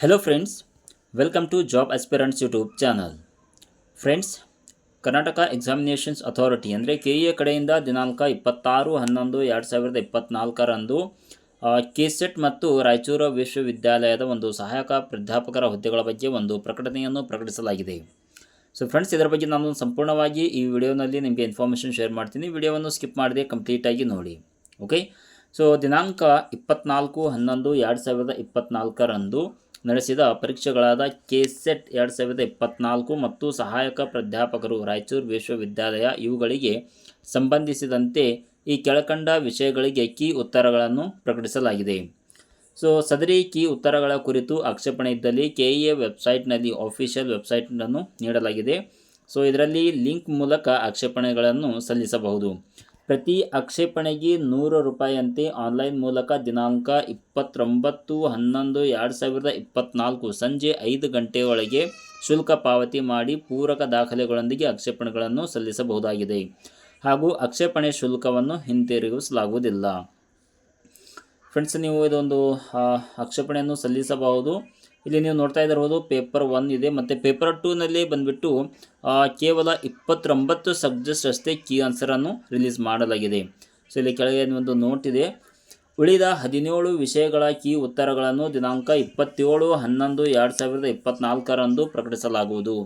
Hello friends, welcome to Job Aspirants YouTube channel. Friends, Karnataka examinations authority ಅಂದರೆ KEA ಕಡೆಯಿಂದ ದಿನಾಂಕ 26/11/2024 KSET ಮತ್ತು ರಾಯಚೂರು ವಿಶ್ವವಿದ್ಯಾಲಯದ ಒಂದು ಸಹಾಯಕ ಪ್ರಾಧ್ಯಾಪಕರ ಹುದ್ದೆಗಳ ಬಗ್ಗೆ ಒಂದು ಪ್ರಕಟಣೆಯನ್ನು ಪ್ರಕಟಿಸಲಾಗಿದೆ. ಸೊ ಫ್ರೆಂಡ್ಸ್, ಇದರ ಬಗ್ಗೆ ನಾನು ಸಂಪೂರ್ಣವಾಗಿ ಈ ವಿಡಿಯೋನಲ್ಲಿ ನಿಮಗೆ ಇನ್ಫಾರ್ಮೇಷನ್ ಶೇರ್ ಮಾಡ್ತೀನಿ. ವಿಡಿಯೋವನ್ನು ಸ್ಕಿಪ್ ಮಾಡದೆ ಕಂಪ್ಲೀಟಾಗಿ ನೋಡಿ. ಓಕೆ, ಸೊ ದಿನಾಂಕ 24/11/2024 ನಡೆಸಿದ ಪರೀಕ್ಷೆಗಳಾದ ಕೆಸೆಟ್ 2024 ಮತ್ತು ಸಹಾಯಕ ಪ್ರಾಧ್ಯಾಪಕರು ರಾಯಚೂರು ವಿಶ್ವವಿದ್ಯಾಲಯ ಇವುಗಳಿಗೆ ಸಂಬಂಧಿಸಿದಂತೆ ಈ ಕೆಳಕಂಡ ವಿಷಯಗಳಿಗೆ ಕೀ ಉತ್ತರಗಳನ್ನು ಪ್ರಕಟಿಸಲಾಗಿದೆ. ಸೊ ಸದರಿ ಕೀ ಉತ್ತರಗಳ ಕುರಿತು ಆಕ್ಷೇಪಣೆ ಇದ್ದಲ್ಲಿ KEA ವೆಬ್ಸೈಟ್ನಲ್ಲಿ ಆಫಿಷಿಯಲ್ ವೆಬ್ಸೈಟನ್ನು ನೀಡಲಾಗಿದೆ. ಸೊ ಇದರಲ್ಲಿ ಲಿಂಕ್ ಮೂಲಕ ಆಕ್ಷೇಪಣೆಗಳನ್ನು ಸಲ್ಲಿಸಬಹುದು. ಪ್ರತಿ ಆಕ್ಷೇಪಣೆಗೆ 100 ರೂಪಾಯಿಯಂತೆ ಆನ್ಲೈನ್ ಮೂಲಕ ದಿನಾಂಕ 29/11/2024 ಸಂಜೆ 5 ಗಂಟೆಯೊಳಗೆ ಶುಲ್ಕ ಪಾವತಿ ಮಾಡಿ ಪೂರಕ ದಾಖಲೆಗಳೊಂದಿಗೆ ಆಕ್ಷೇಪಣೆಗಳನ್ನು ಸಲ್ಲಿಸಬಹುದಾಗಿದೆ ಹಾಗೂ ಆಕ್ಷೇಪಣೆ ಶುಲ್ಕವನ್ನು ಹಿಂತಿರುಗಿಸಲಾಗುವುದಿಲ್ಲ. ಫ್ರೆಂಡ್ಸ್, ನೀವು ಇದೊಂದು ಆಕ್ಷೇಪಣೆಯನ್ನು ಸಲ್ಲಿಸಬಹುದು. ಇಲ್ಲಿ ನೀವು ನೋಡ್ತಾ ಇರಬಹುದು ಪೇಪರ್ 1 ಇದೆ ಮತ್ತು ಪೇಪರ್ 2ನಲ್ಲಿ ಬಂದುಬಿಟ್ಟು ಕೇವಲ 29 ಸಬ್ಜೆಕ್ಟ್ಸ್ ಅಷ್ಟೇ ಕೀ ಆನ್ಸರನ್ನು ರಿಲೀಸ್ ಮಾಡಲಾಗಿದೆ. ಸೊ ಇಲ್ಲಿ ಕೆಳಗೆ ಒಂದು ನೋಟ್ ಇದೆ. ಉಳಿದ 17 ವಿಷಯಗಳ ಕೀ ಉತ್ತರಗಳನ್ನು ದಿನಾಂಕ 27/11/2024 ಪ್ರಕಟಿಸಲಾಗುವುದು.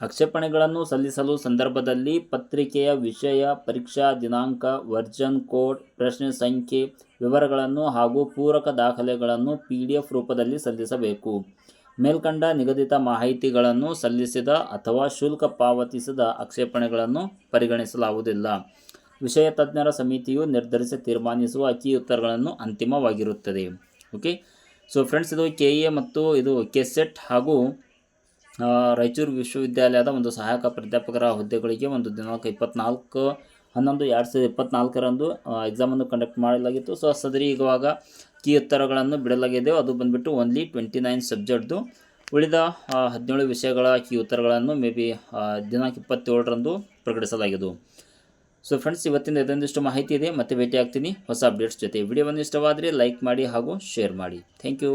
ಆಕ್ಷೇಪಣೆಗಳನ್ನು ಸಲ್ಲಿಸಲು ಸಂದರ್ಭದಲ್ಲಿ ಪತ್ರಿಕೆಯ ವಿಷಯ, ಪರೀಕ್ಷಾ ದಿನಾಂಕ, ವರ್ಜನ್ ಕೋಡ್, ಪ್ರಶ್ನೆ ಸಂಖ್ಯೆ, ವಿವರಗಳನ್ನು ಹಾಗೂ ಪೂರಕ ದಾಖಲೆಗಳನ್ನು PDF ರೂಪದಲ್ಲಿ ಸಲ್ಲಿಸಬೇಕು. ಮೇಲ್ಕಂಡ ನಿಗದಿತ ಮಾಹಿತಿಗಳನ್ನು ಸಲ್ಲಿಸಿದ ಅಥವಾ ಶುಲ್ಕ ಪಾವತಿಸಿದ ಆಕ್ಷೇಪಣೆಗಳನ್ನು ಪರಿಗಣಿಸಲಾಗುವುದಿಲ್ಲ. ವಿಷಯ ತಜ್ಞರ ಸಮಿತಿಯು ನಿರ್ಧರಿಸಿ ತೀರ್ಮಾನಿಸುವ ಕೀ ಉತ್ತರಗಳನ್ನು ಅಂತಿಮವಾಗಿರುತ್ತದೆ. ಓಕೆ, ಸೊ ಫ್ರೆಂಡ್ಸ್, ಇದು KEA ಮತ್ತು ಇದು ಕೆಸೆಟ್ ಹಾಗೂ ರಾಯಚೂರು ವಿಶ್ವವಿದ್ಯಾಲಯದ ಒಂದು ಸಹಾಯಕ ಪ್ರಾಧ್ಯಾಪಕರ ಹುದ್ದೆಗಳಿಗೆ ಒಂದು ದಿನಾಂಕ 24/11/2024 ಎಕ್ಸಾಮನ್ನು ಕಂಡಕ್ಟ್ ಮಾಡಲಾಗಿತ್ತು. ಸೊ ಸದರಿ ಇವಾಗ ಕೀ ಉತ್ತರಗಳನ್ನು ಬಿಡಲಾಗಿದೆ. ಅದು ಬಂದುಬಿಟ್ಟು ಓನ್ಲಿ 29 ಸಬ್ಜೆಕ್ಟ್ದು. ಉಳಿದ 17 ವಿಷಯಗಳ ಕೀ ಉತ್ತರಗಳನ್ನು ಮೇ ಬಿ ದಿನಾಂಕ 27 ಪ್ರಕಟಿಸಲಾಗಿದೆ. ಸೊ ಫ್ರೆಂಡ್ಸ್, ಇವತ್ತಿನ ಇದೊಂದಿಷ್ಟು ಮಾಹಿತಿ ಇದೆ. ಮತ್ತೆ ಭೇಟಿ ಆಗ್ತೀನಿ ಹೊಸ ಅಪ್ಡೇಟ್ಸ್ ಜೊತೆ. ವಿಡಿಯೋವನ್ನು ಇಷ್ಟವಾದರೆ ಲೈಕ್ ಮಾಡಿ ಹಾಗೂ ಶೇರ್ ಮಾಡಿ. Thank you.